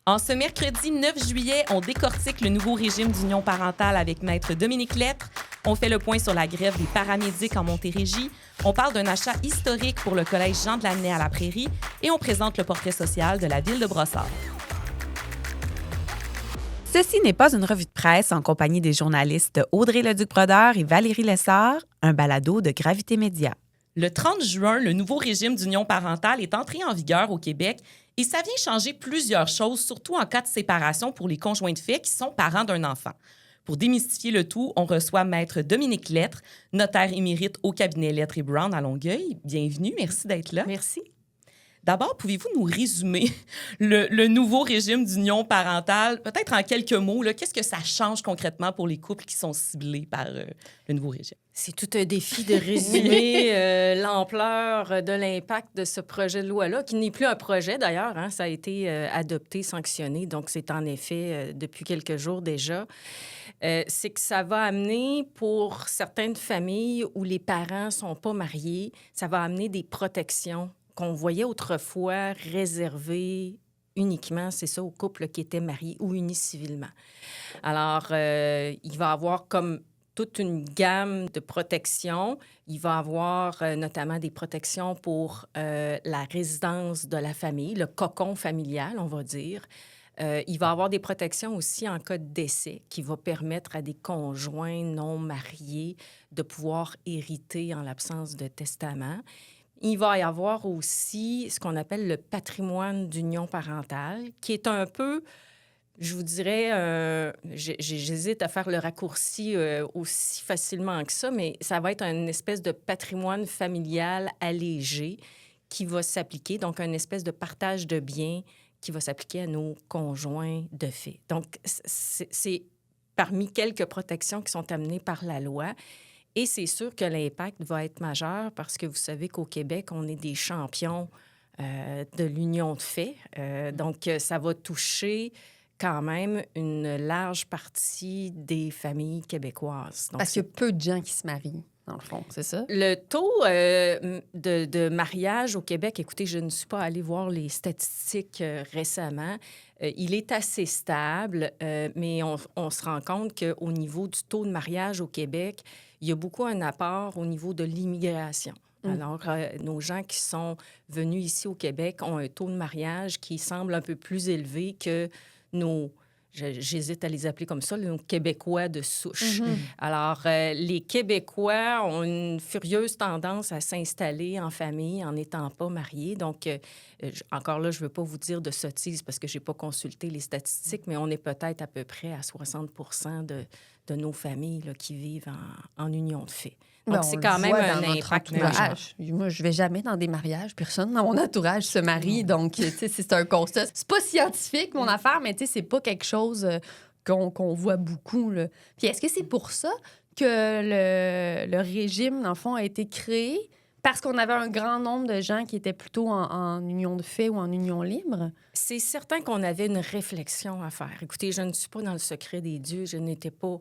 En ce mercredi 9 juillet, on décortique le nouveau régime d'union parentale avec Maître Dominique Lettres. On fait le point sur la grève des paramédics en Montérégie. On parle d'un achat historique pour le collège Jean de Lamennais à la Prairie et on présente le portrait social de la ville de Brossard. Ceci n'est pas une revue de presse en compagnie des journalistes Audrey Leduc-Brodeur et Valérie Lessard, un balado de Gravité Média. Le 30 juin, le nouveau régime d'union parentale est entré en vigueur au Québec et ça vient changer plusieurs choses, surtout en cas de séparation pour les conjoints de fait qui sont parents d'un enfant. Pour démystifier le tout, on reçoit Maître Dominique Lettres, notaire émérite au cabinet Lettres et Brown à Longueuil. Bienvenue, merci d'être là. Merci. D'abord, pouvez-vous nous résumer le nouveau régime d'union parentale, peut-être en quelques mots, là, qu'est-ce que ça change concrètement pour les couples qui sont ciblés par le nouveau régime? C'est tout un défi de résumer l'ampleur de l'impact de ce projet de loi-là, qui n'est plus un projet d'ailleurs, hein, ça a été adopté, sanctionné, donc c'est en effet depuis quelques jours déjà. C'est que ça va amener pour certaines familles où les parents ne sont pas mariés, ça va amener des protections qu'on voyait autrefois réservées uniquement, c'est ça, aux couples qui étaient mariés ou unis civilement. Alors, il va y avoir comme toute une gamme de protections. Il va y avoir notamment des protections pour la résidence de la famille, le cocon familial, on va dire. Il va y avoir des protections aussi en cas de décès qui va permettre à des conjoints non mariés de pouvoir hériter en l'absence de testament. Il va y avoir aussi ce qu'on appelle le patrimoine d'union parentale, qui est un peu, je vous dirais, j'hésite à faire le raccourci aussi facilement que ça, mais ça va être une espèce de patrimoine familial allégé qui va s'appliquer, donc une espèce de partage de biens qui va s'appliquer à nos conjoints de fait. Donc, c'est parmi quelques protections qui sont amenées par la loi. Et c'est sûr que l'impact va être majeur parce que vous savez qu'au Québec, on est des champions de l'union de fait. Donc, ça va toucher quand même une large partie des familles québécoises. Donc, parce qu'il y a peu de gens qui se marient, dans le fond, c'est ça? Le taux de mariage au Québec, écoutez, je ne suis pas allée voir les statistiques récemment. Il est assez stable, mais on se rend compte qu'au niveau du taux de mariage au Québec, il y a beaucoup un apport au niveau de l'immigration. Alors, nos gens qui sont venus ici au Québec ont un taux de mariage qui semble un peu plus élevé que nos... J'hésite à les appeler comme ça, nos Québécois de souche. Alors, les Québécois ont une furieuse tendance à s'installer en famille en n'étant pas mariés. Donc, encore là, je ne veux pas vous dire de sottises parce que je n'ai pas consulté les statistiques, mais on est peut-être à peu près à 60 de nos familles là, qui vivent en union de fait. Donc, c'est quand même un impact majeur. Moi, je vais jamais dans des mariages. Personne dans mon entourage se marie. Donc, tu sais, c'est un constat. C'est pas scientifique, mon affaire, mais tu sais, c'est pas quelque chose qu'on voit beaucoup, là. Puis est-ce que c'est pour ça que le régime, dans le fond, a été créé? Parce qu'on avait un grand nombre de gens qui étaient plutôt en union de fait ou en union libre? C'est certain qu'on avait une réflexion à faire. Écoutez, je ne suis pas dans le secret des dieux. Je n'étais pas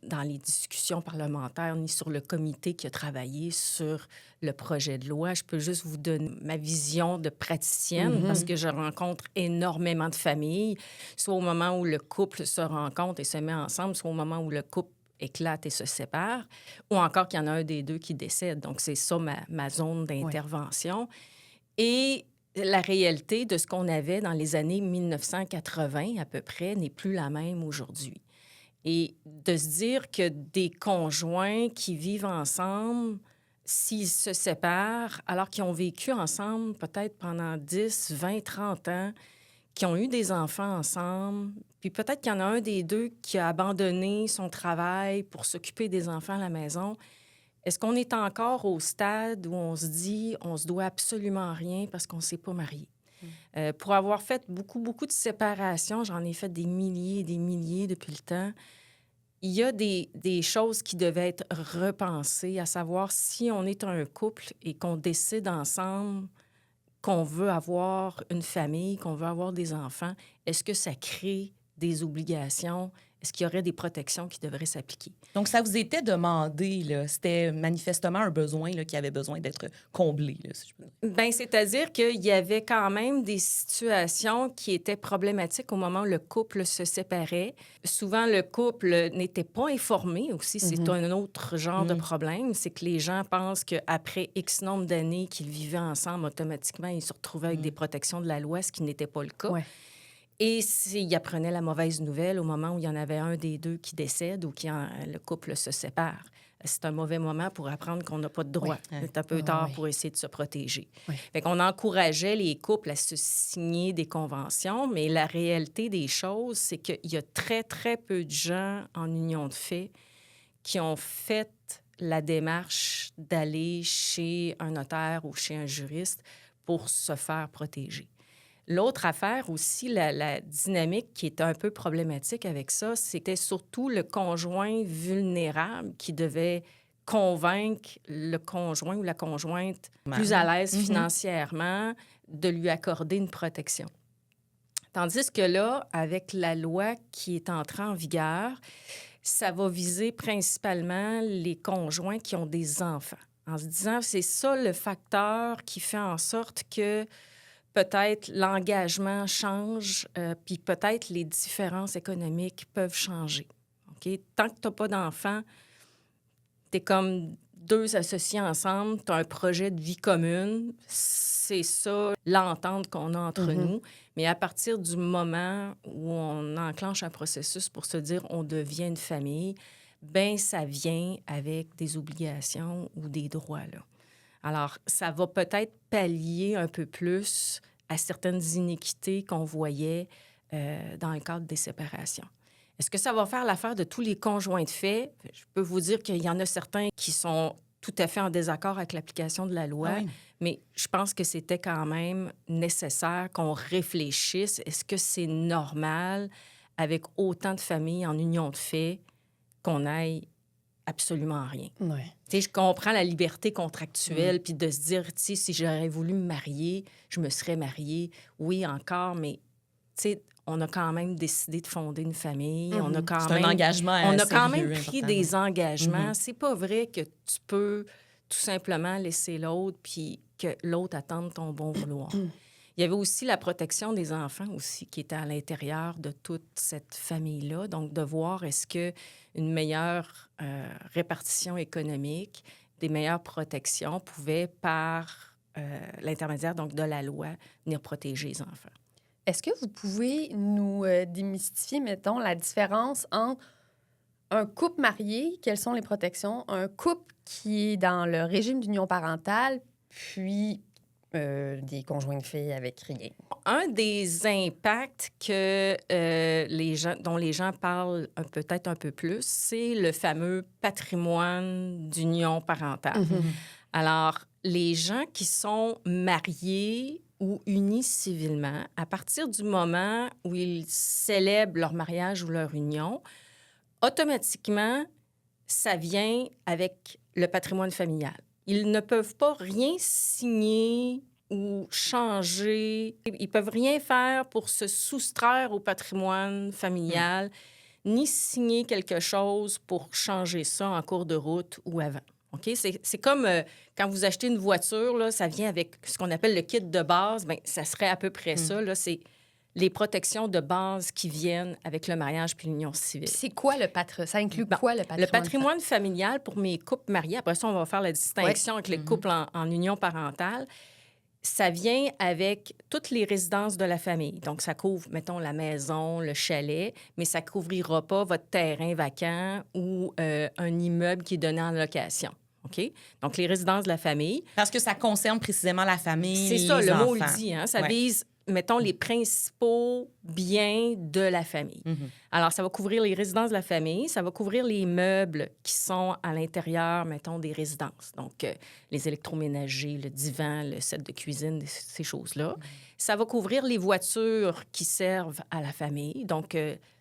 dans les discussions parlementaires ni sur le comité qui a travaillé sur le projet de loi. Je peux juste vous donner ma vision de praticienne parce que je rencontre énormément de familles, soit au moment où le couple se rencontre et se met ensemble, soit au moment où le couple éclate et se sépare, ou encore qu'il y en a un des deux qui décède. Donc, c'est ça ma zone d'intervention. Ouais. Et la réalité de ce qu'on avait dans les années 1980 à peu près n'est plus la même aujourd'hui. Et de se dire que des conjoints qui vivent ensemble, s'ils se séparent, alors qu'ils ont vécu ensemble peut-être pendant 10, 20, 30 ans, qui ont eu des enfants ensemble, puis peut-être qu'il y en a un des deux qui a abandonné son travail pour s'occuper des enfants à la maison. Est-ce qu'on est encore au stade où on se dit on se doit absolument rien parce qu'on ne s'est pas marié? Pour avoir fait beaucoup de séparations, j'en ai fait des milliers et des milliers depuis le temps, il y a des choses qui devaient être repensées, à savoir si on est un couple et qu'on décide ensemble qu'on veut avoir une famille, qu'on veut avoir des enfants, est-ce que ça crée des obligations? Est-ce qu'il y aurait des protections qui devraient s'appliquer? Donc, ça vous était demandé, là. C'était manifestement un besoin là, qui avait besoin d'être comblé, là, si je peux dire. Bien, c'est-à-dire qu'il y avait quand même des situations qui étaient problématiques au moment où le couple se séparait. Souvent, le couple n'était pas informé aussi. C'est un autre genre de problème. C'est que les gens pensent qu'après X nombre d'années qu'ils vivaient ensemble, automatiquement, ils se retrouvaient avec des protections de la loi, ce qui n'était pas le cas. Ouais. Et s'ils apprenaient la mauvaise nouvelle au moment où il y en avait un des deux qui décède ou le couple se sépare, c'est un mauvais moment pour apprendre qu'on n'a pas de droit. Oui. C'est un peu Ah, tard oui. pour essayer de se protéger. Oui. Fait qu'on encourageait les couples à se signer des conventions, mais la réalité des choses, c'est qu'il y a très, très peu de gens en union de fait qui ont fait la démarche d'aller chez un notaire ou chez un juriste pour se faire protéger. L'autre affaire aussi, la dynamique qui est un peu problématique avec ça, c'était surtout le conjoint vulnérable qui devait convaincre le conjoint ou la conjointe plus à l'aise financièrement de lui accorder une protection. Tandis que là, avec la loi qui est entrée en vigueur, ça va viser principalement les conjoints qui ont des enfants. En se disant, c'est ça le facteur qui fait en sorte que peut-être l'engagement change, puis peut-être les différences économiques peuvent changer. OK? Tant que tu n'as pas d'enfant, tu es comme deux associés ensemble, tu as un projet de vie commune. C'est ça l'entente qu'on a entre nous. Mais à partir du moment où on enclenche un processus pour se dire on devient une famille, bien, ça vient avec des obligations ou des droits, là. Alors, ça va peut-être pallier un peu plus à certaines iniquités qu'on voyait dans le cadre des séparations. Est-ce que ça va faire l'affaire de tous les conjoints de fait? Je peux vous dire qu'il y en a certains qui sont tout à fait en désaccord avec l'application de la loi, mais je pense que c'était quand même nécessaire qu'on réfléchisse. Est-ce que c'est normal, avec autant de familles en union de fait, qu'on aille absolument rien? Ouais. Tu sais, je comprends la liberté contractuelle, puis de se dire, tu sais, si j'aurais voulu me marier, je me serais mariée. Oui, encore, mais tu sais, on a quand même décidé de fonder une famille. On a quand C'est même, un engagement on a quand sérieux, même pris important. des engagements. C'est pas vrai que tu peux tout simplement laisser l'autre puis que l'autre attende ton bon vouloir. Il y avait aussi la protection des enfants aussi qui était à l'intérieur de toute cette famille-là. Donc, de voir est-ce qu'une meilleure répartition économique, des meilleures protections pouvaient, par l'intermédiaire donc de la loi, venir protéger les enfants. Est-ce que vous pouvez nous démystifier, mettons, la différence entre un couple marié, quelles sont les protections, un couple qui est dans le régime d'union parentale, puis des conjoints de filles avec rien? Un des impacts dont les gens parlent peut-être un peu plus, c'est le fameux patrimoine d'union parentale. Alors, les gens qui sont mariés ou unis civilement, à partir du moment où ils célèbrent leur mariage ou leur union, automatiquement, ça vient avec le patrimoine familial. Ils ne peuvent pas rien signer ou changer. Ils peuvent rien faire pour se soustraire au patrimoine familial, ni signer quelque chose pour changer ça en cours de route ou avant. OK? C'est comme quand vous achetez une voiture, là, ça vient avec ce qu'on appelle le kit de base. Bien, ça serait à peu près ça. Là, c'est les protections de base qui viennent avec le mariage puis l'union civile. C'est quoi le patrimoine? Ça inclut quoi, le patrimoine? Le patrimoine familial pour mes couples mariés, après ça, on va faire la distinction avec les couples en union parentale, ça vient avec toutes les résidences de la famille. Donc, ça couvre, mettons, la maison, le chalet, mais ça ne couvrira pas votre terrain vacant ou un immeuble qui est donné en location. OK? Donc, les résidences de la famille. Parce que ça concerne précisément la famille, C'est ça, les le mot enfants. le dit. Hein? Ça vise, mettons, les principaux biens de la famille. Alors, ça va couvrir les résidences de la famille, ça va couvrir les meubles qui sont à l'intérieur, mettons, des résidences. Donc, les électroménagers, le divan, le set de cuisine, ces choses-là. Ça va couvrir les voitures qui servent à la famille. Donc,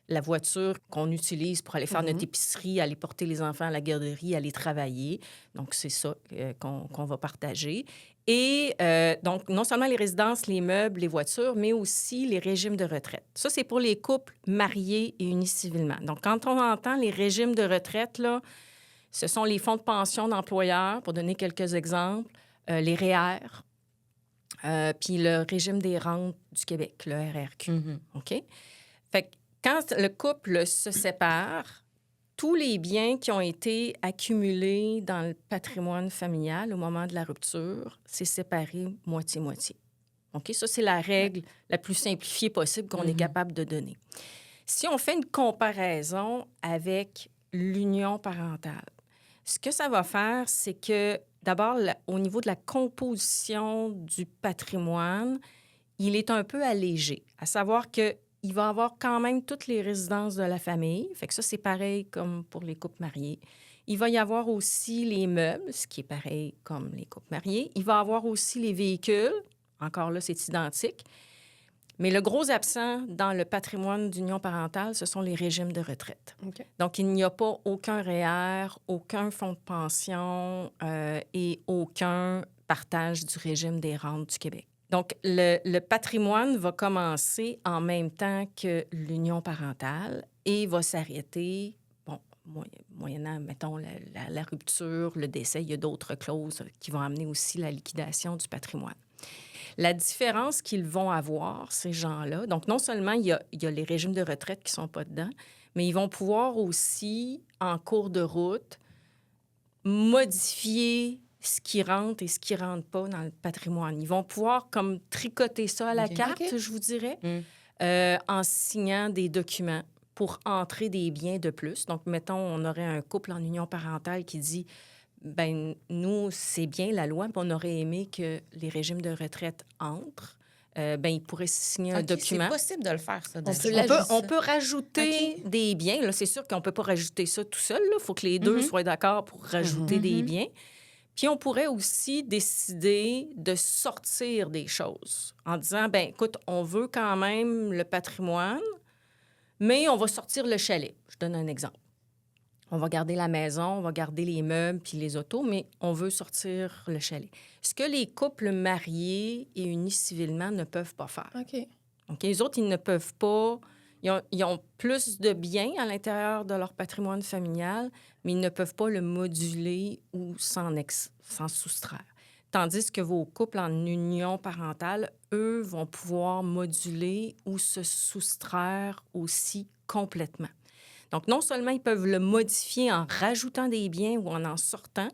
la voiture qu'on utilise pour aller faire notre épicerie, aller porter les enfants à la garderie, aller travailler. Donc, c'est ça qu'on va partager. Et donc, non seulement les résidences, les meubles, les voitures, mais aussi les régimes de retraite. Ça, c'est pour les couples mariés et unis civilement. Donc, quand on entend les régimes de retraite, là, ce sont les fonds de pension d'employeurs, pour donner quelques exemples, les REER, puis le régime des rentes du Québec, le RRQ. OK? Fait que quand le couple se sépare, tous les biens qui ont été accumulés dans le patrimoine familial au moment de la rupture, c'est séparé moitié-moitié. OK? Ça, c'est la règle la plus simplifiée possible qu'on est capable de donner. Si on fait une comparaison avec l'union parentale, ce que ça va faire, c'est que, d'abord, au niveau de la composition du patrimoine, il est un peu allégé, à savoir que il va avoir quand même toutes les résidences de la famille. Fait que ça, c'est pareil comme pour les couples mariés. Il va y avoir aussi les meubles, ce qui est pareil comme les couples mariés. Il va y avoir aussi les véhicules. Encore là, c'est identique. Mais le gros absent dans le patrimoine d'union parentale, ce sont les régimes de retraite. OK. Donc, il n'y a pas aucun REER, aucun fonds de pension et aucun partage du régime des rentes du Québec. Donc, le patrimoine va commencer en même temps que l'union parentale et va s'arrêter, bon, moyennant, mettons, la rupture, le décès. Il y a d'autres clauses qui vont amener aussi la liquidation du patrimoine. La différence qu'ils vont avoir, ces gens-là, donc non seulement il y a les régimes de retraite qui ne sont pas dedans, mais ils vont pouvoir aussi, en cours de route, modifier ce qui rentre et ce qui ne rentre pas dans le patrimoine. Ils vont pouvoir comme tricoter ça à la carte, je vous dirais, en signant des documents pour entrer des biens de plus. Donc, mettons, on aurait un couple en union parentale qui dit, ben nous, c'est bien la loi, mais on aurait aimé que les régimes de retraite entrent. Ben ils pourraient signer un document. C'est possible de le faire, ça. On peut rajouter des biens. Là, c'est sûr qu'on ne peut pas rajouter ça tout seul. Il faut que les deux soient d'accord pour rajouter des biens. Puis on pourrait aussi décider de sortir des choses en disant, ben écoute, on veut quand même le patrimoine, mais on va sortir le chalet. Je donne un exemple. On va garder la maison, on va garder les meubles puis les autos, mais on veut sortir le chalet. Ce que les couples mariés et unis civilement ne peuvent pas faire. OK? Les autres, ils ne peuvent pas... Ils ont plus de biens à l'intérieur de leur patrimoine familial, mais ils ne peuvent pas le moduler ou s'en soustraire. Tandis que vos couples en union parentale, eux, vont pouvoir moduler ou se soustraire aussi complètement. Donc, non seulement ils peuvent le modifier en rajoutant des biens ou en sortant,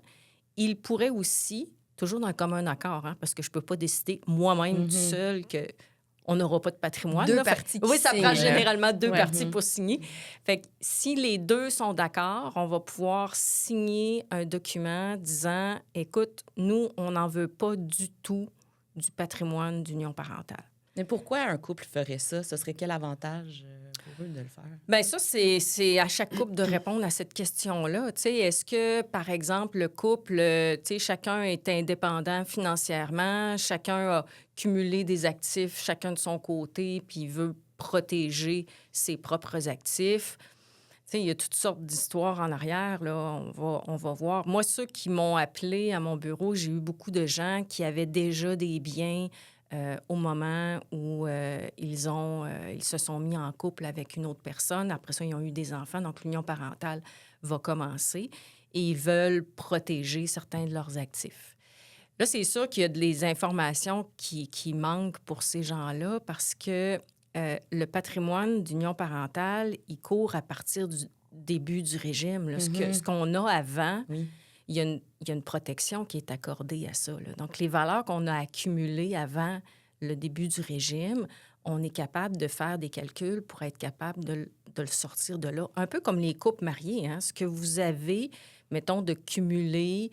ils pourraient aussi, toujours dans le commun accord, hein, parce que je ne peux pas décider moi-même tout seul qu'on n'aura pas de patrimoine. Deux parties qui Oui, ça signent. prend généralement deux parties pour signer. Fait que si les deux sont d'accord, on va pouvoir signer un document disant, écoute, nous, on n'en veut pas du tout du patrimoine d'union parentale. Mais pourquoi un couple ferait ça? Ce serait quel avantage pour eux de le faire? Bien, ça, c'est à chaque couple de répondre à cette question-là. Tu sais, est-ce que, par exemple, le couple, tu sais, chacun est indépendant financièrement, chacun a cumulé des actifs, chacun de son côté, puis veut protéger ses propres actifs? Tu sais, il y a toutes sortes d'histoires en arrière, là. On va voir. Moi, ceux qui m'ont appelé à mon bureau, j'ai eu beaucoup de gens qui avaient déjà des biens au moment où ils se sont mis en couple avec une autre personne. Après ça, ils ont eu des enfants, donc l'union parentale va commencer et ils veulent protéger certains de leurs actifs. Là, c'est sûr qu'il y a des informations qui manquent pour ces gens-là parce que le patrimoine d'union parentale, il court à partir du début du régime. Là. Ce qu'on a avant... Oui. Il y a une protection qui est accordée à ça. Là. Donc, les valeurs qu'on a accumulées avant le début du régime, on est capable de faire des calculs pour être capable de le sortir de là. Un peu comme les couples mariés. Hein? Ce que vous avez, mettons, de cumuler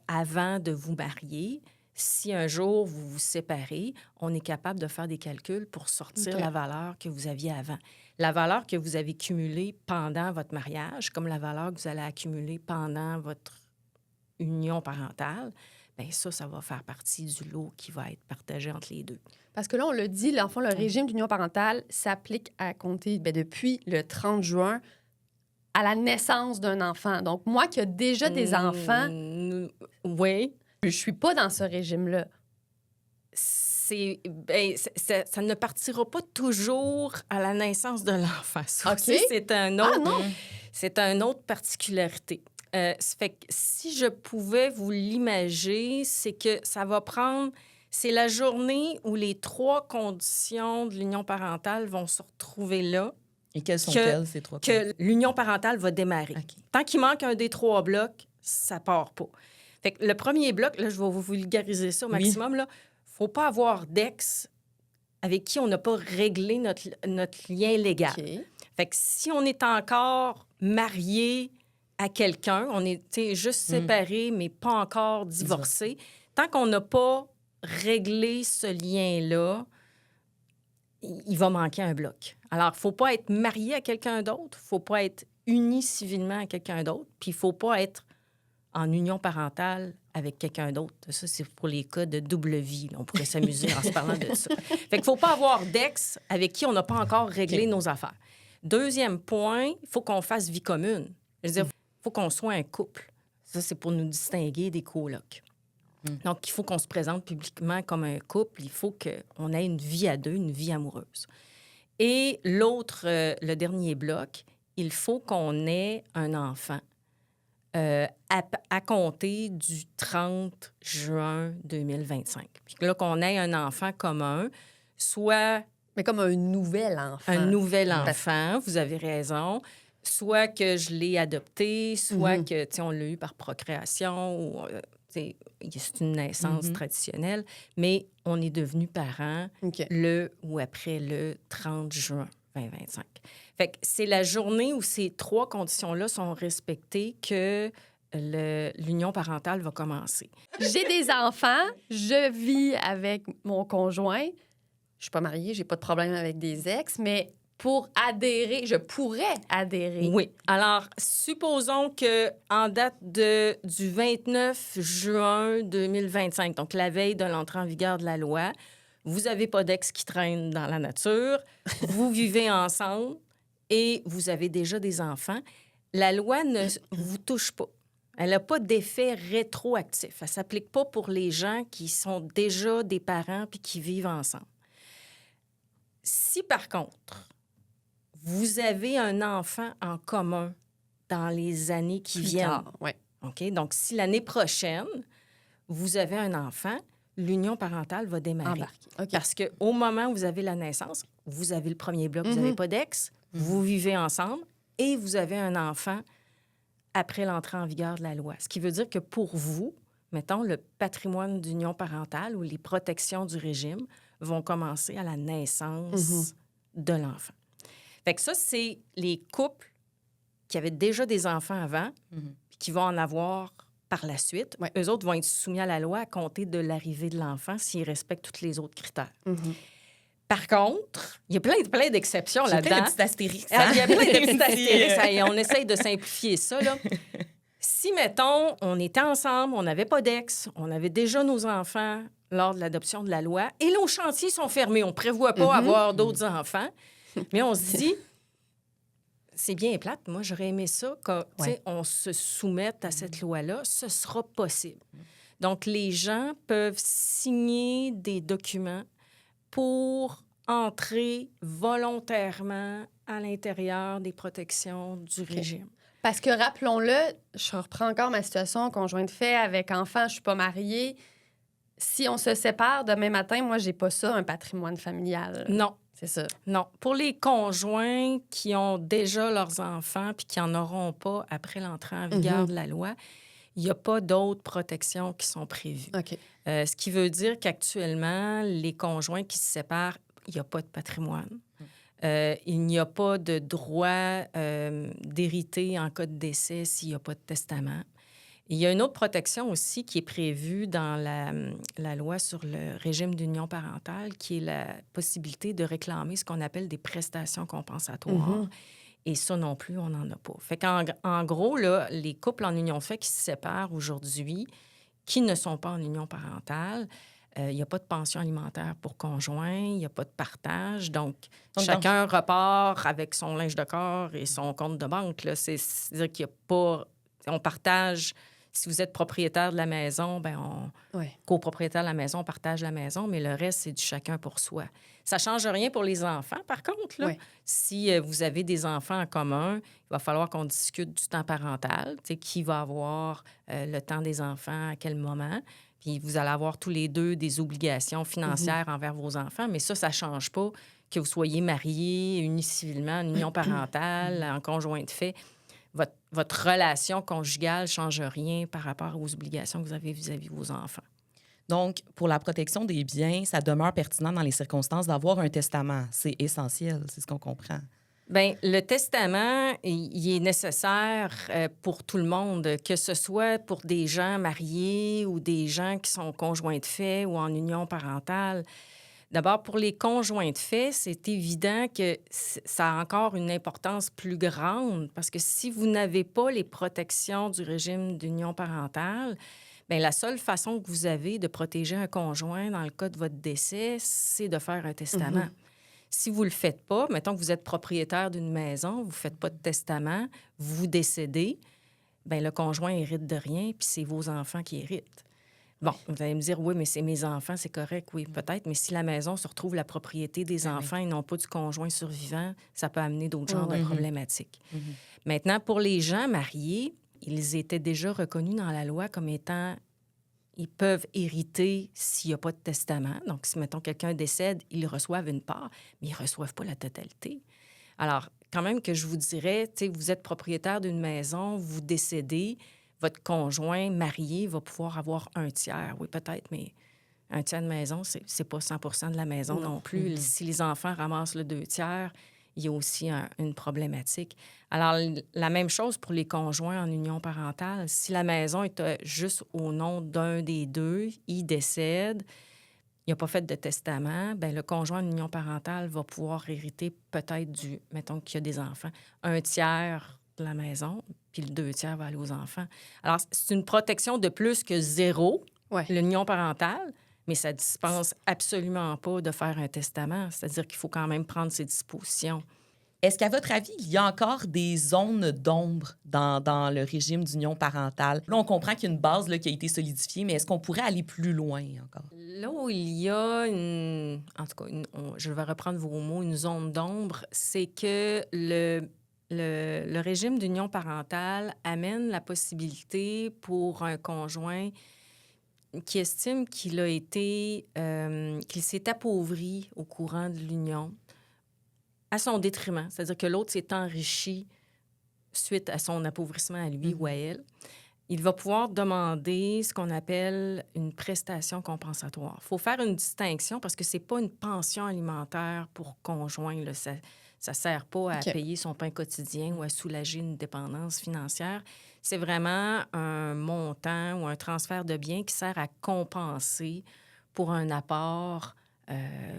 avant de vous marier, si un jour vous vous séparez, on est capable de faire des calculs pour sortir la valeur que vous aviez avant. La valeur que vous avez cumulée pendant votre mariage, comme la valeur que vous allez accumuler pendant votre union parentale, bien ça va faire partie du lot qui va être partagé entre les deux. Parce que là, on le dit, l'enfant, le régime d'union parentale s'applique à compter depuis le 30 juin à la naissance d'un enfant. Donc, moi qui ai déjà des enfants... Oui. Je suis pas dans ce régime-là. Ça ne partira pas toujours à la naissance de l'enfant. Ça aussi, OK. c'est une autre particularité. Ça fait que si je pouvais vous l'imager, c'est que ça va prendre... C'est la journée où les 3 conditions de l'union parentale vont se retrouver là. Et quelles sont-elles, ces 3 Que l'union parentale va démarrer. OK. Tant qu'il manque un des 3 blocs, ça part pas. Fait que le premier bloc, là, je vais vous vulgariser ça au maximum, là. Faut pas avoir d'ex avec qui on n'a pas réglé notre lien légal. OK. Fait que si on est encore marié à quelqu'un, on est juste séparés, mais pas encore divorcés, tant qu'on n'a pas réglé ce lien-là, il va manquer un bloc. Alors, il ne faut pas être marié à quelqu'un d'autre, il ne faut pas être uni civilement à quelqu'un d'autre, puis il ne faut pas être en union parentale avec quelqu'un d'autre. Ça, c'est pour les cas de double vie. Là. On pourrait s'amuser en se parlant de ça. Fait qu'il ne faut pas avoir d'ex avec qui on n'a pas encore réglé nos affaires. Deuxième point, il faut qu'on fasse vie commune. Je veux dire, il faut qu'on soit un couple. Ça, c'est pour nous distinguer des colocs. Donc, il faut qu'on se présente publiquement comme un couple. Il faut qu'on ait une vie à 2, une vie amoureuse. Et l'autre, le dernier bloc, il faut qu'on ait un enfant à compter du 30 juin 2025. Puis là, qu'on ait un enfant commun, soit... Mais comme un nouvel enfant. Un nouvel enfant, vous avez raison. Soit que je l'ai adopté, soit que, tu sais, on l'a eu par procréation ou... c'est une naissance traditionnelle, mais on est devenu parents le ou après le 30 juin 2025. Fait que c'est la journée où ces 3 conditions-là sont respectées que l'union parentale va commencer. J'ai des enfants, je vis avec mon conjoint. Je suis pas mariée, j'ai pas de problème avec des ex, mais pour adhérer, je pourrais adhérer. Oui. Alors, supposons qu'en date du 29 juin 2025, donc la veille de l'entrée en vigueur de la loi, vous n'avez pas d'ex qui traîne dans la nature, vous vivez ensemble et vous avez déjà des enfants, la loi ne vous touche pas. Elle n'a pas d'effet rétroactif. Elle ne s'applique pas pour les gens qui sont déjà des parents puis qui vivent ensemble. Si, par contre, vous avez un enfant en commun dans les années qui viennent. Ouais. OK? Donc, si l'année prochaine, vous avez un enfant, l'union parentale va démarrer. Okay. Parce qu'au moment où vous avez la naissance, vous avez le premier bloc, vous n'avez pas d'ex, vous vivez ensemble et vous avez un enfant après l'entrée en vigueur de la loi. Ce qui veut dire que pour vous, mettons, le patrimoine d'union parentale ou les protections du régime vont commencer à la naissance de l'enfant. Fait que ça, c'est les couples qui avaient déjà des enfants avant puis qui vont en avoir par la suite. Ouais. Eux autres vont être soumis à la loi à compter de l'arrivée de l'enfant s'ils respectent tous les autres critères. Par contre, il y a plein d'exceptions J'ai là-dedans. plein de petits astérix. Il y a plein de petits astérix. On essaye de simplifier ça, là. Si, mettons, on était ensemble, on n'avait pas d'ex, on avait déjà nos enfants lors de l'adoption de la loi, et nos chantiers sont fermés, on ne prévoit pas avoir d'autres enfants, mais on se dit, c'est bien plate, moi, j'aurais aimé ça, qu'on se soumette à cette loi-là, ce sera possible. Donc, les gens peuvent signer des documents pour entrer volontairement à l'intérieur des protections du régime. Parce que, rappelons-le, je reprends encore ma situation, conjointe de fait, avec enfant, je suis pas mariée. Si on se sépare demain matin, moi, j'ai pas ça, un patrimoine familial. Non. C'est ça. Non. Pour les conjoints qui ont déjà leurs enfants puis qui n'en auront pas après l'entrée en vigueur de la loi, il n'y a pas d'autres protections qui sont prévues. OK. Ce qui veut dire qu'actuellement, les conjoints qui se séparent, il n'y a pas de patrimoine. Il n'y a pas de droit d'hériter en cas de décès s'il n'y a pas de testament. Il y a une autre protection aussi qui est prévue dans la loi sur le régime d'union parentale, qui est la possibilité de réclamer ce qu'on appelle des prestations compensatoires. Et ça non plus, on n'en a pas. Fait qu'en gros, là, les couples en union fait qui se séparent aujourd'hui, qui ne sont pas en union parentale, il n'y a pas de pension alimentaire pour conjoint, il n'y a pas de partage. Donc chacun repart avec son linge de corps et son compte de banque. Là. C'est-à-dire qu'il n'y a pas... On partage Si vous êtes propriétaire de la maison, copropriétaire de la maison, on partage la maison, mais le reste, c'est du chacun pour soi. Ça ne change rien pour les enfants, par contre. Là. Ouais. Si vous avez des enfants en commun, il va falloir qu'on discute du temps parental, qui va avoir le temps des enfants, à quel moment. Puis vous allez avoir tous les deux des obligations financières envers vos enfants, mais ça ne change pas que vous soyez mariés, unis civilement, en union parentale, en conjoint de fait. Votre relation conjugale ne change rien par rapport aux obligations que vous avez vis-à-vis de vos enfants. Donc, pour la protection des biens, ça demeure pertinent dans les circonstances d'avoir un testament. C'est essentiel, c'est ce qu'on comprend. Bien, le testament, il est nécessaire pour tout le monde, que ce soit pour des gens mariés ou des gens qui sont conjoints de fait ou en union parentale. D'abord, pour les conjoints de fait, c'est évident que ça a encore une importance plus grande parce que si vous n'avez pas les protections du régime d'union parentale, bien, la seule façon que vous avez de protéger un conjoint dans le cas de votre décès, c'est de faire un testament. Si vous ne le faites pas, mettons que vous êtes propriétaire d'une maison, vous ne faites pas de testament, vous décédez, bien, le conjoint hérite de rien, puis c'est vos enfants qui héritent. Bon, vous allez me dire, oui, mais c'est mes enfants, c'est correct, oui, peut-être, mais si la maison se retrouve la propriété des enfants et non pas du conjoint survivant, ça peut amener d'autres genres de problématiques. Maintenant, pour les gens mariés, ils étaient déjà reconnus dans la loi comme étant... Ils peuvent hériter s'il n'y a pas de testament. Donc, si, mettons, quelqu'un décède, ils reçoivent une part, mais ils ne reçoivent pas la totalité. Alors, quand même que je vous dirais, tu sais, vous êtes propriétaire d'une maison, vous décédez, votre conjoint marié va pouvoir avoir un tiers. Oui, peut-être, mais un tiers de maison, c'est pas 100 de la maison non plus. Si les enfants ramassent le 2 tiers, il y a aussi une problématique. Alors, la même chose pour les conjoints en union parentale. Si la maison est juste au nom d'un des deux, il décède, il n'a pas fait de testament, bien, le conjoint en union parentale va pouvoir hériter peut-être mettons qu'il y a des enfants, un tiers de la maison, puis le 2 tiers va aller aux enfants. Alors, c'est une protection de plus que 0, l'union parentale, mais ça ne dispense absolument pas de faire un testament. C'est-à-dire qu'il faut quand même prendre ses dispositions. Est-ce qu'à votre avis, il y a encore des zones d'ombre dans le régime d'union parentale? Là, on comprend qu'il y a une base là, qui a été solidifiée, mais est-ce qu'on pourrait aller plus loin encore? Là où il y a en tout cas, je vais reprendre vos mots, une zone d'ombre, c'est que le régime d'union parentale amène la possibilité pour un conjoint qui estime qu'il s'est appauvri au courant de l'union à son détriment, c'est-à-dire que l'autre s'est enrichi suite à son appauvrissement à lui ou à elle. Il va pouvoir demander ce qu'on appelle une prestation compensatoire. Il faut faire une distinction parce que c'est pas une pension alimentaire pour conjoint. Là. Ça ne sert pas à payer son pain quotidien ou à soulager une dépendance financière. C'est vraiment un montant ou un transfert de biens qui sert à compenser pour un apport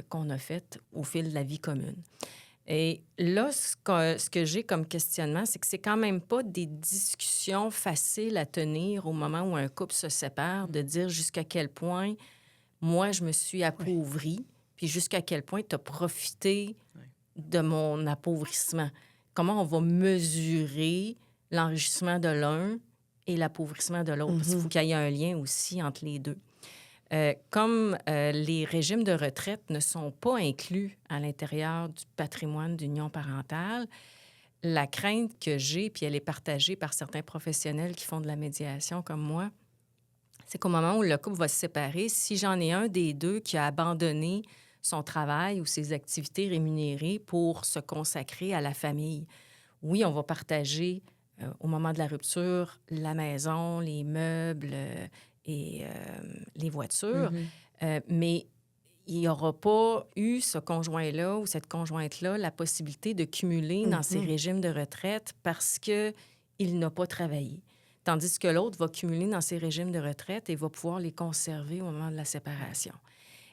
qu'on a fait au fil de la vie commune. Et là, ce que j'ai comme questionnement, c'est que c'est quand même pas des discussions faciles à tenir au moment où un couple se sépare, de dire jusqu'à quel point moi, je me suis appauvrie, puis jusqu'à quel point tu as profité de mon appauvrissement. Comment on va mesurer l'enrichissement de l'un et l'appauvrissement de l'autre? Parce qu'il faut qu'il y ait un lien aussi entre les deux. Comme les régimes de retraite ne sont pas inclus à l'intérieur du patrimoine d'union parentale, la crainte que j'ai, puis elle est partagée par certains professionnels qui font de la médiation comme moi, c'est qu'au moment où le couple va se séparer, si j'en ai un des deux qui a abandonné son travail ou ses activités rémunérées pour se consacrer à la famille, oui, on va partager au moment de la rupture la maison, les meubles et les voitures, mais il n'y aura pas eu ce conjoint-là ou cette conjointe-là la possibilité de cumuler dans ces régimes de retraite parce qu'il n'a pas travaillé. Tandis que l'autre va cumuler dans ses régimes de retraite et va pouvoir les conserver au moment de la séparation.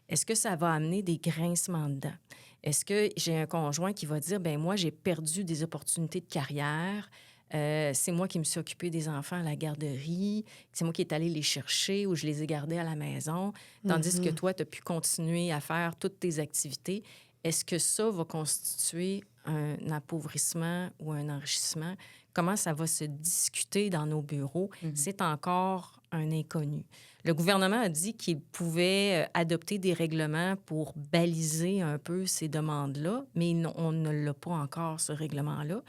Est-ce que ça va amener des grincements de dents? Est-ce que j'ai un conjoint qui va dire, bien moi, j'ai perdu des opportunités de carrière, c'est moi qui me suis occupée des enfants à la garderie, c'est moi qui est allée les chercher ou je les ai gardés à la maison, tandis que toi, tu as pu continuer à faire toutes tes activités. Est-ce que ça va constituer un appauvrissement ou un enrichissement, comment ça va se discuter dans nos bureaux, c'est encore un inconnu. Le gouvernement a dit qu'il pouvait adopter des règlements pour baliser un peu ces demandes-là, mais on ne l'a pas encore, ce règlement-là.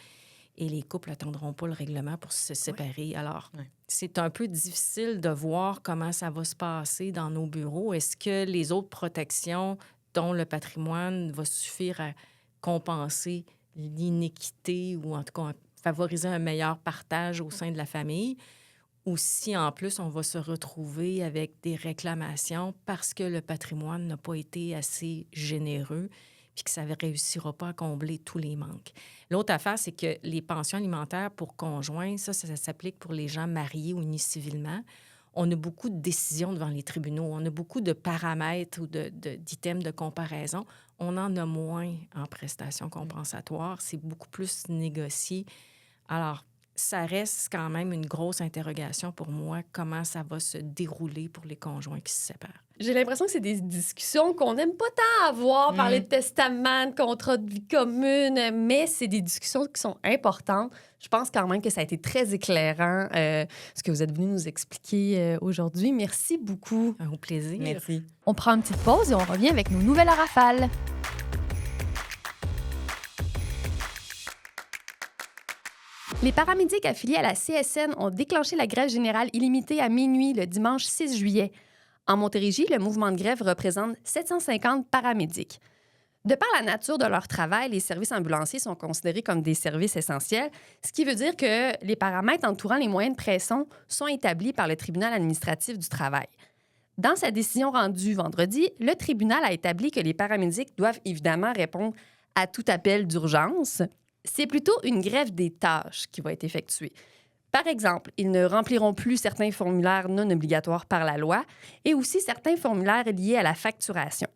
Et les couples n'attendront pas le règlement pour se séparer. Alors, c'est un peu difficile de voir comment ça va se passer dans nos bureaux. Est-ce que les autres protections, dont le patrimoine, va suffire à compenser l'inéquité ou en tout cas favoriser un meilleur partage au sein de la famille? Ou si, en plus, on va se retrouver avec des réclamations parce que le patrimoine n'a pas été assez généreux puis que ça ne réussira pas à combler tous les manques. L'autre affaire, c'est que les pensions alimentaires pour conjoints, ça s'applique pour les gens mariés ou unis civilement. On a beaucoup de décisions devant les tribunaux. On a beaucoup de paramètres ou d'items de comparaison. On en a moins en prestations compensatoires. C'est beaucoup plus négocié. Alors, ça reste quand même une grosse interrogation pour moi, comment ça va se dérouler pour les conjoints qui se séparent. J'ai l'impression que c'est des discussions qu'on n'aime pas tant avoir, parler de testament, de contrat de vie commune, mais c'est des discussions qui sont importantes. Je pense quand même que ça a été très éclairant, ce que vous êtes venu nous expliquer aujourd'hui. Merci beaucoup. Au plaisir. Merci. On prend une petite pause et on revient avec nos nouvelles en rafale. Les paramédics affiliés à la CSN ont déclenché la grève générale illimitée à minuit le dimanche 6 juillet. En Montérégie, le mouvement de grève représente 750 paramédics. De par la nature de leur travail, les services ambulanciers sont considérés comme des services essentiels, ce qui veut dire que les paramètres entourant les moyens de pression sont établis par le tribunal administratif du travail. Dans sa décision rendue vendredi, le tribunal a établi que les paramédics doivent évidemment répondre à tout appel d'urgence. C'est plutôt une grève des tâches qui va être effectuée. Par exemple, ils ne rempliront plus certains formulaires non obligatoires par la loi et aussi certains formulaires liés à la facturation.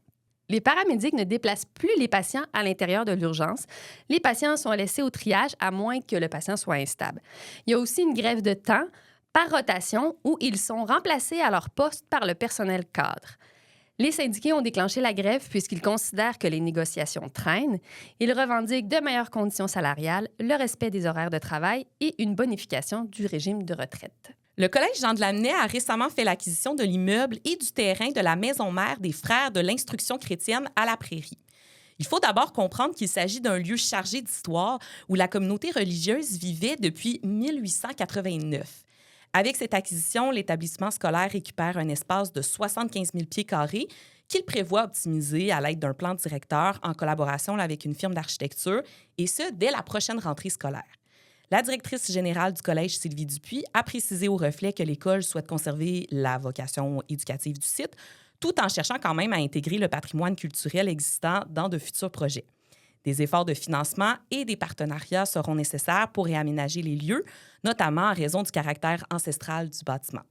Les paramédics ne déplacent plus les patients à l'intérieur de l'urgence. Les patients sont laissés au triage à moins que le patient soit instable. Il y a aussi une grève de temps par rotation où ils sont remplacés à leur poste par le personnel cadre. Les syndiqués ont déclenché la grève puisqu'ils considèrent que les négociations traînent. Ils revendiquent de meilleures conditions salariales, le respect des horaires de travail et une bonification du régime de retraite. Le Collège Jean de Lamennais a récemment fait l'acquisition de l'immeuble et du terrain de la maison mère des Frères de l'Instruction chrétienne à la Prairie. Il faut d'abord comprendre qu'il s'agit d'un lieu chargé d'histoire où la communauté religieuse vivait depuis 1889. Avec cette acquisition, l'établissement scolaire récupère un espace de 75 000 pieds carrés qu'il prévoit optimiser à l'aide d'un plan directeur en collaboration avec une firme d'architecture, et ce, dès la prochaine rentrée scolaire. La directrice générale du collège, Sylvie Dupuis, a précisé au Reflet que l'école souhaite conserver la vocation éducative du site, tout en cherchant quand même à intégrer le patrimoine culturel existant dans de futurs projets. Des efforts de financement et des partenariats seront nécessaires pour réaménager les lieux, notamment en raison du caractère ancestral du bâtiment.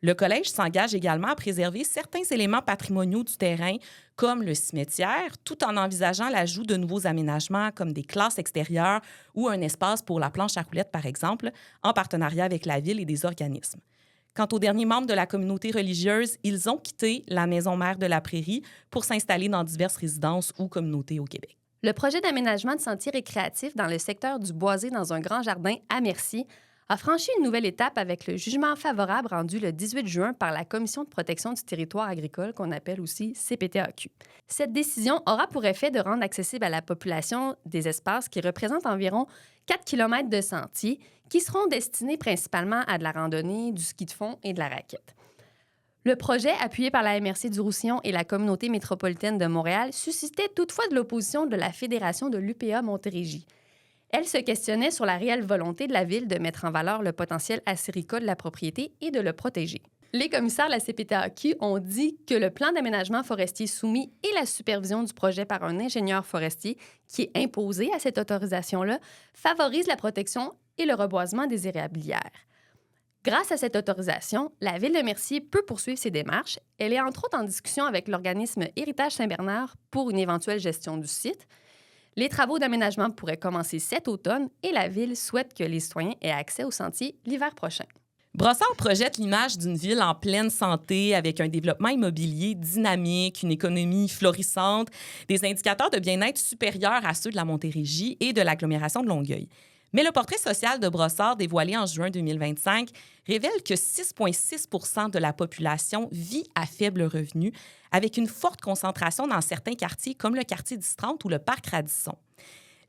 Le collège s'engage également à préserver certains éléments patrimoniaux du terrain, comme le cimetière, tout en envisageant l'ajout de nouveaux aménagements comme des classes extérieures ou un espace pour la planche à roulettes, par exemple, en partenariat avec la ville et des organismes. Quant aux derniers membres de la communauté religieuse, ils ont quitté la maison mère de la Prairie pour s'installer dans diverses résidences ou communautés au Québec. Le projet d'aménagement de sentiers récréatifs dans le secteur du Boisé dans un grand jardin à Mercier a franchi une nouvelle étape avec le jugement favorable rendu le 18 juin par la Commission de protection du territoire agricole, qu'on appelle aussi CPTAQ. Cette décision aura pour effet de rendre accessible à la population des espaces qui représentent environ 4 km de sentiers qui seront destinés principalement à de la randonnée, du ski de fond et de la raquette. Le projet, appuyé par la MRC du Roussillon et la communauté métropolitaine de Montréal, suscitait toutefois de l'opposition de la Fédération de l'UPA Montérégie. Elle se questionnait sur la réelle volonté de la Ville de mettre en valeur le potentiel acéricole de la propriété et de le protéger. Les commissaires de la CPTAQ ont dit que le plan d'aménagement forestier soumis et la supervision du projet par un ingénieur forestier qui est imposé à cette autorisation-là favorisent la protection et le reboisement des érablières. Grâce à cette autorisation, la Ville de Mercier peut poursuivre ses démarches. Elle est entre autres en discussion avec l'organisme Héritage Saint-Bernard pour une éventuelle gestion du site. Les travaux d'aménagement pourraient commencer cet automne et la Ville souhaite que les citoyens aient accès au sentier l'hiver prochain. Brossard projette l'image d'une ville en pleine santé avec un développement immobilier dynamique, une économie florissante, des indicateurs de bien-être supérieurs à ceux de la Montérégie et de l'agglomération de Longueuil. Mais le portrait social de Brossard, dévoilé en juin 2025, révèle que 6,6 % de la population vit à faible revenu, avec une forte concentration dans certains quartiers comme le quartier 10-30 ou le parc Radisson.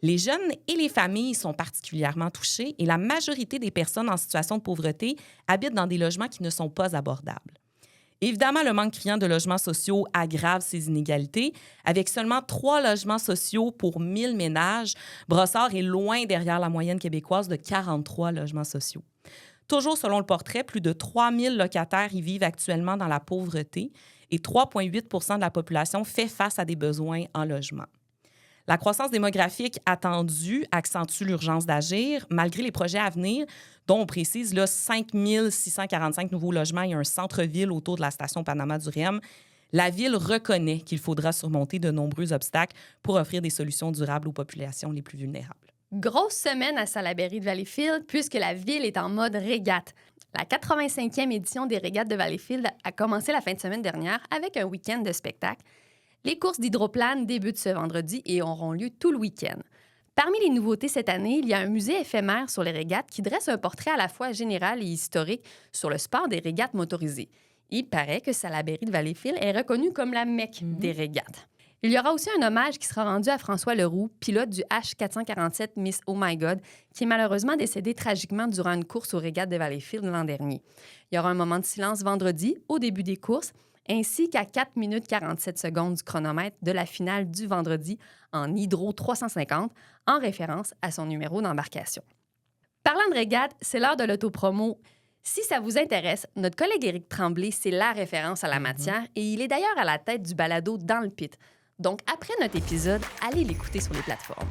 Les jeunes et les familles sont particulièrement touchés et la majorité des personnes en situation de pauvreté habitent dans des logements qui ne sont pas abordables. Évidemment, le manque criant de logements sociaux aggrave ces inégalités. Avec seulement 3 logements sociaux pour 1000 ménages, Brossard est loin derrière la moyenne québécoise de 43 logements sociaux. Toujours selon le portrait, plus de 3000 locataires y vivent actuellement dans la pauvreté et 3,8 % de la population fait face à des besoins en logement. La croissance démographique attendue accentue l'urgence d'agir, malgré les projets à venir, dont on précise 5 645 nouveaux logements et un centre-ville autour de la station Panama du REM. La ville reconnaît qu'il faudra surmonter de nombreux obstacles pour offrir des solutions durables aux populations les plus vulnérables. Grosse semaine à Salaberry de Valleyfield puisque la ville est en mode régate. La 85e édition des régates de Valleyfield a commencé la fin de semaine dernière avec un week-end de spectacle. Les courses d'hydroplane débutent ce vendredi et auront lieu tout le week-end. Parmi les nouveautés cette année, il y a un musée éphémère sur les régates qui dresse un portrait à la fois général et historique sur le sport des régates motorisées. Il paraît que Salaberry de Valleyfield est reconnue comme la Mecque des régates. Il y aura aussi un hommage qui sera rendu à François Leroux, pilote du H447 Miss Oh My God, qui est malheureusement décédé tragiquement durant une course aux régates de Valleyfield l'an dernier. Il y aura un moment de silence vendredi, au début des courses, ainsi qu'à 4 minutes 47 secondes du chronomètre de la finale du vendredi en Hydro 350, en référence à son numéro d'embarcation. Parlant de régate, c'est l'heure de l'autopromo. Si ça vous intéresse, notre collègue Éric Tremblay, c'est la référence à la matière et il est d'ailleurs à la tête du balado Dans le pit. Donc, après notre épisode, allez l'écouter sur les plateformes.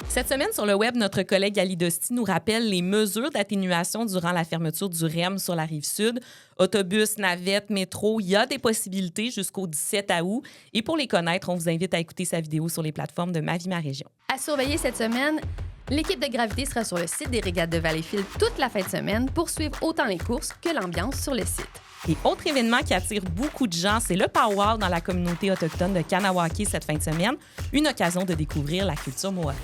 Cette semaine, sur le web, notre collègue Ali Dosti nous rappelle les mesures d'atténuation durant la fermeture du REM sur la Rive-Sud. Autobus, navettes, métro, il y a des possibilités jusqu'au 17 août. Et pour les connaître, on vous invite à écouter sa vidéo sur les plateformes de Ma vie, ma région. À surveiller cette semaine, l'équipe de Gravité sera sur le site des régates de Valleyfield toute la fin de semaine pour suivre autant les courses que l'ambiance sur le site. Et autre événement qui attire beaucoup de gens, c'est le Powwow dans la communauté autochtone de Kanawake cette fin de semaine, une occasion de découvrir la culture Mohawk.